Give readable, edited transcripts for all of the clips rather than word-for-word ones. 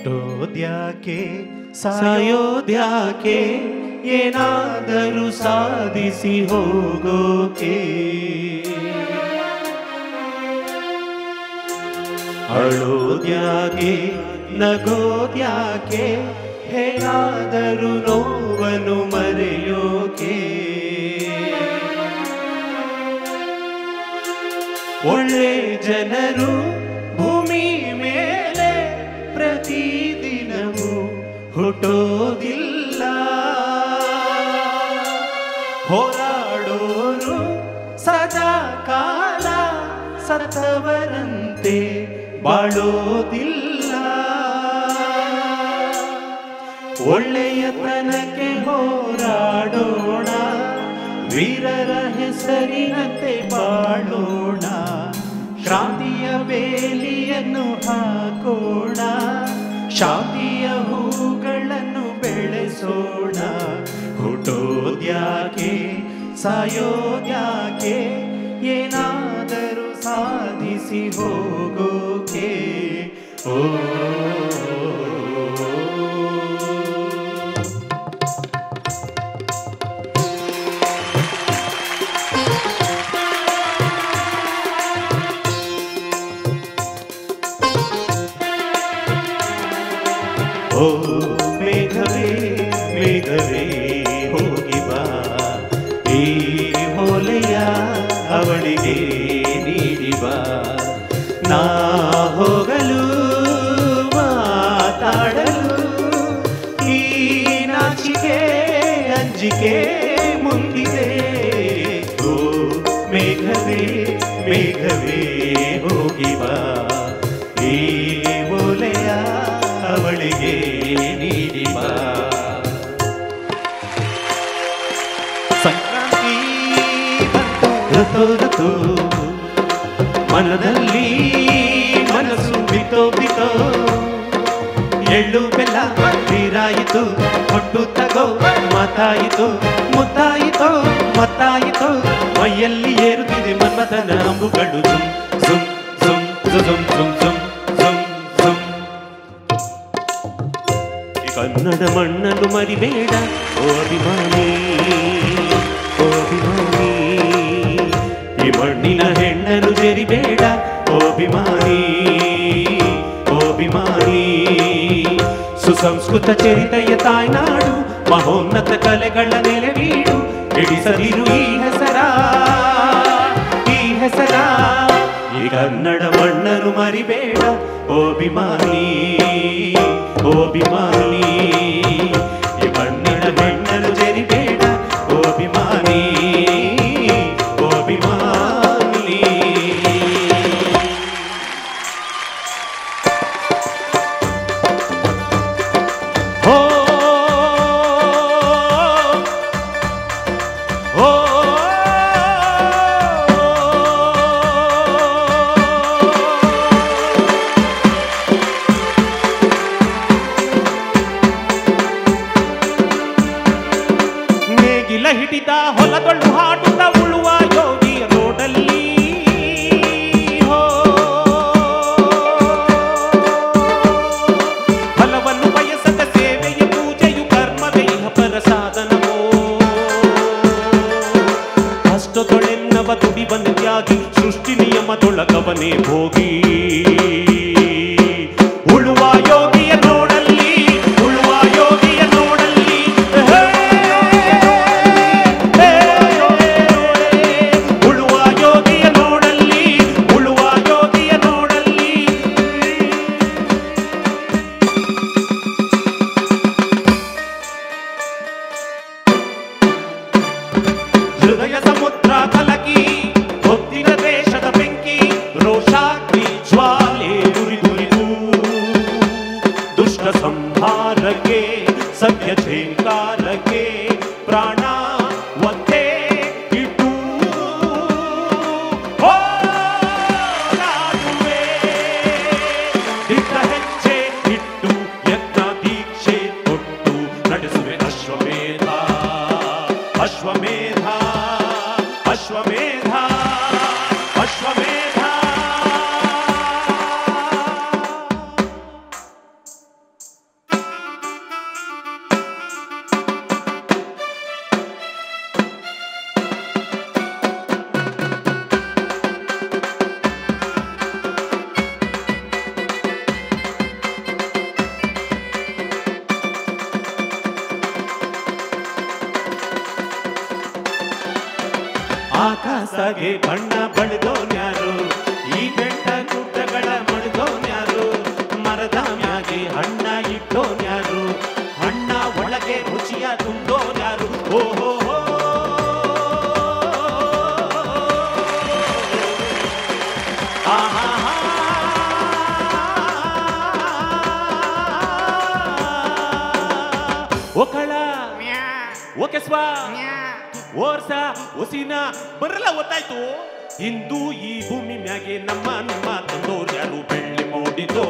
ಹುಟ್ಟೋದ್ಯಾಕೆ ಸಾಯೋದ್ಯಾಕೆ ಏನಾದರೂ ಸಾಧಿಸಿ ಹೋಗೋಕೆ ಅಳೋದ್ಯಾಕೆ ನಗೋದ್ಯಾಕೆ ಹೇಗಾದರೂ ನೋವನ್ನು ಮರೆಯೋಕೆ ಒಳ್ಳೆ ಜನರು ಭೂಮಿ ಮೇಲೆ ಪ್ರತಿದಿನವೂ ಹುಟ್ಟೋದಿಲ್ಲ ಹೋರಾಡೋರು ಸದಾ ಕಾಲ ಸತ್ತವರಂತೆ ಬಾಳೋದಿಲ್ಲ ಒಳ್ಳೆಯತನಕ್ಕೆ ಹೋರಾಡೋಣ ವೀರರ ಹೆಸರಿನಂತೆ ಬಾಳೋಣ ಶಾಂತಿಯ ಬೇಲಿಯನ್ನು ಹಾಕೋಣ ಶಾಂತಿಯ ಹೂಗಳನ್ನು ಬೆಳೆಸೋಣ ಹುಟ್ಟೋದ್ಯಾಕೆ ಸಾಯೋದ್ಯಾಕೆ ಏನಾದರೂ ಸಾಧಿಸಿ ಹೋಗೋಕೆ ಓ ಓ ಮೇಘವೇ ಮೇಘವೇ ಹೋಗಿ ಬಾ ಈ ಹೊಲೆಯ ಅವಳಿಗೆ ನೀಡಿ ಬಾ ನಾ ಹೋಗಲು ಮಾತಾಡಲು ಈ ನಾಚಿಕೆ ಅಂಜಿಕೆ ಮುಂದಿದೆ ಓ ಮೇಘವೇ ಮೇಘವೇ ಹೋಗಿ ಬಾ ಈ ಹೊಲೆಯ ಅವಳಿಗೆ ನೀಡಿ ಬಾ ಸಂಕ್ರಾಂತಿ ಬಂತು ಋತು ಮನದಲ್ಲಿ ಮನಸ್ಸು ಬಿತ್ತೋ ಎಳ್ಳು ಬೆಲ್ಲ ನೀರಾಯಿತು ಕೊಟ್ಟು ತಗೋ ಮಾತಾಯಿತು ಮುತ್ತಾಯಿತೋ ಮತ್ತಾಯಿತೋ ಮೈಯಲ್ಲಿ ಏರುತ್ತಿದೆ ಮನ್ಮಥನ ಅಂಬುಗಳು ಜುಮ್ ಜುಮ್ ಜುಮ್ ಜುಮ್ ಜುಮ್ ಜುಮ್ ಜುಮ್ ಕನ್ನಡ ಮಣ್ಣನ್ನು ಮರಿಬೇಡ ಓ ಅಭಿಮಾನಿ ಓ ಅಭಿಮಾನಿ ಈ ಮಣ್ಣಿನ ಹೆಣ್ಣನ್ನು ಜರಿಬೇಡ ಓ ಅಭಿಮಾನಿ ಓ ಅಭಿಮಾನಿ ಸುಸಂಸ್ಕೃತ ಚರಿತೆಯ ತಾಯ್ನಾಡು ಮಹೋನ್ನತ ಕಲೆಗಳ ನೆಲೆವೀಡು ಹಿಡಿಸದಿರು ಈ ಹೆಸರ ಈ ಕನ್ನಡ ಮಣ್ಣನ್ನು ಮರಿಬೇಡ ಓ ಅಭಿಮಾನಿ ಓ ಅಭಿಮಾನಿ ಈ ಮಣ್ಣಿನ ಹೆಣ್ಣನ್ನು ಜರಿಬೇಡ ಓ ಅಭಿಮಾನಿ ಓ ಅಭಿಮಾನಿ ಓ ಓ ಹಿಡಿದ ಹೊಲದೊಳ್ಳು ಹಾಡುತ್ತ ಉಳುವ ಯೋಗಿಯ ರೋಡಲ್ಲಿ ಫಲವನ್ನು ಬಯಸದ ಸೇವೆಯ ಪೂಜೆಯು ಕರ್ಮವೇ ಪರ ಸಾಧನವೋ ಕಷ್ಟದೊಳೆನ್ನವ ದುಡಿಬನ ತ್ಯಾಗಿ ಸೃಷ್ಟಿ ನಿಯಮದೊಳಗವನೇ ಭೋಗಿ ಉಳುವ ಯೋಗಿಯ ನೋಡಲ್ಲಿ ಉಳುವ ಯೋಗಿಯ ನೋಡಲ್ಲಿ ಹೃದಯ ಸಮುದ್ರ ಕಲಕಿ ಹೊತ್ತಿನ ದೇಶದ ಬೆಂಕಿ ರೋಷಾಗ್ನಿ ಜ್ವಾಲೆ ಓಡಿಸ್ವಾ ಓರ್ಸ ಒಸಿನ ಬರಲ್ಲ ಗೊತ್ತಾಯ್ತು. ಇಂದು ಈ ಭೂಮಿ ಮ್ಯಾಗೆ ನಮ್ಮ ತಂದೋರ್ ಯಾರು ಬೆಳ್ಳಿ ಮೂಡಿತು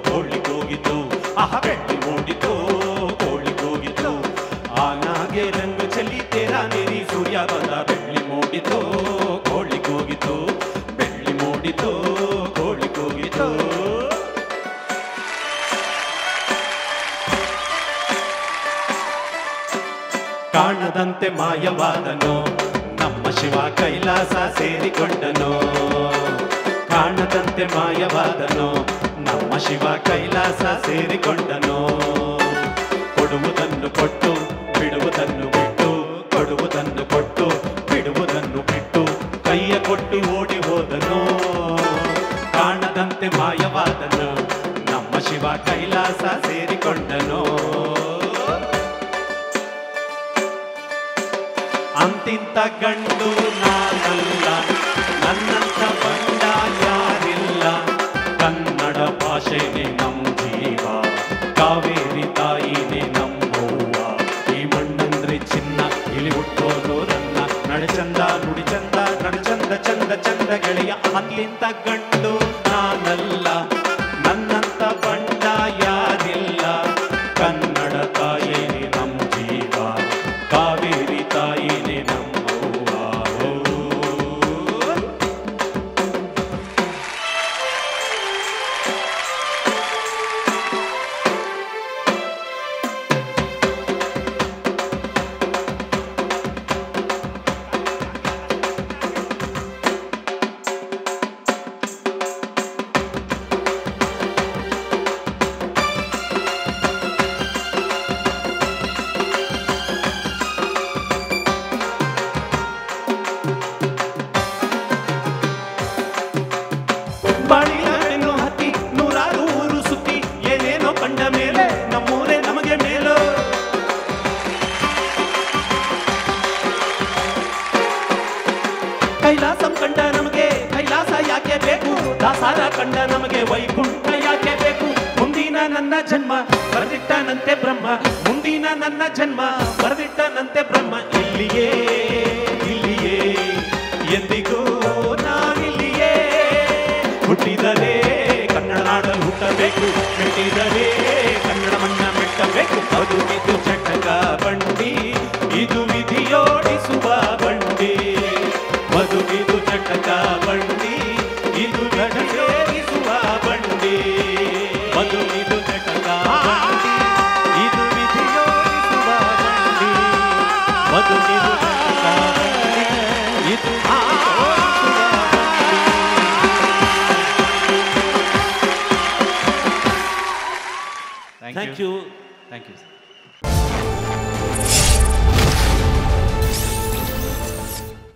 ಕೋಳಿಗೋಗಿತು. ಆಹ ಬೆಳ್ಳಿ ಮೂಡಿತು ಕೋಳಿಗೋಗಿತು. ಆನಾಗೆ ರಂಗು ಚಲಿ ತೇರ ನೀರಿ ಸೂರ್ಯ ಬಂದ ಬೆಳ್ಳಿ ಮೂಡಿತು ಕೋಳಿಗೋಗಿತು. ಬೆಳ್ಳಿ ಮೂಡಿತು ಕೋಳಿಗೋಗಿತು. ಕಾಣದಂತೆ ಮಾಯವಾದನೋ ನಮ್ಮ ಶಿವ ಕೈಲಾಸ ಸೇರಿಕೊಂಡನೋ. ಕಾಣದಂತೆ ಮಾಯವಾದನೋ ನಮ್ಮ ಶಿವ ಕೈಲಾಸ ಸೇರಿಕೊಂಡನೋ. ಕೊಡುವುದನ್ನು ಕೊಟ್ಟು ಬಿಡುವುದನ್ನು ಬಿಟ್ಟು, ಕೊಡುವುದನ್ನು ಕೊಟ್ಟು ಬಿಡುವುದನ್ನು ಬಿಟ್ಟು, ಕೈಯ ಕೊಟ್ಟು ಓಡಿ ಹೋದನೋ. ಕಾಣದಂತೆ ಮಾಯವಾದನೋ ನಮ್ಮ ಶಿವ ಕೈಲಾಸ ಸೇರಿಕೊಂಡನೋ. ಅಂತಿಂತ ಗಂಡು ನಾನಲ್ಲ, ನನ್ನಂತ ಬಂಡ ಯಾರಿಲ್ಲ. ಕನ್ನಡ ಭಾಷೆನೇ ನಮ್ಮ ಜೀವ, ಕಾವೇರಿ ತಾಯಿನೇ ನಮ್ಮವ್ವ. ಈ ಮಣ್ಣಂದ್ರೆ ಚಿನ್ನ, ಇಳಿ ಹುಟ್ಟೋದು ರನ್ನ. ನಡಚಂದ ನುಡಿ ಚಂದ, ನಡಚಂದ ಚಂದ ಚಂದ ಗೆಳೆಯ. ಅಂತಿಂತ ಗಂಡು ನಾನಲ್ಲ, ನನ್ನಂತ ಬಂಡ ಯಾರಿಲ್ಲ. ಕನ್ನಡ ತಾಯಿನೇ ನಮ್ಮ ಜೀವ, ಕಾವೇರಿ ತಾಯಿನೇ ನಮ್ಮವ್ವ. ಬಾಳಿಲಾಡೆನೋ ಹತ್ತಿ ನೂರಾರು ಊರು ಸುತ್ತಿ, ಏನೇನೋ ಕಂಡ ಮೇಲೆ ನಮ್ಮೂರೇ ನಮಗೆ ಮೇಲು. ಕೈಲಾಸ ಕಂಡ ನಮಗೆ ಕೈಲಾಸ ಯಾಕೆ ಬೇಕು? ದಾಸಾರ ಕಂಡ ನಮಗೆ ವೈಕುಂಠ ಯಾಕೆ ಬೇಕು? ಮುಂದಿನ ನನ್ನ ಜನ್ಮ ಬರೆದಿಟ್ಟನಂತೆ ಬ್ರಹ್ಮ, ಮುಂದಿನ ನನ್ನ ಜನ್ಮ ಬರೆದಿಟ್ಟನಂತೆ ಬ್ರಹ್ಮ. ಇಲ್ಲಿಯೇ ಇಲ್ಲಿಯೇ ಎಂದಿಗೂ ನಾನಿಲ್ಲಿಯೇ. ಹುಟ್ಟಿದರೆ ಕನ್ನಡ ನಾಡಲು ಹುಟ್ಟಬೇಕು, ಮೆಟ್ಟಿದರೆ ಕನ್ನಡ ಮಣ್ಣ ಮೆಟ್ಟಬೇಕು. ಅದು ಇದು ಚಟಕ ಬಂಡಿ, ಇದು ವಿಧಿಯೋಡಿಸುವ ಬಂಡಿ. ಬದುಕಿದು ಚಟಕ ಬಂಡಿ, ಇದು ವಿಧಿಯೋಡಿಸುವ ಬಂಡಿ. ಬದುಕಿದು ಚಟಕ ಬಂಡಿ, ಇದು ವಿಧಿಯೋಡಿಸುವ ಬಂಡಿ. ಬದುಕಿದು ಚಟಕ ಬಂಡಿ, ಇದು Thank you. Thank you.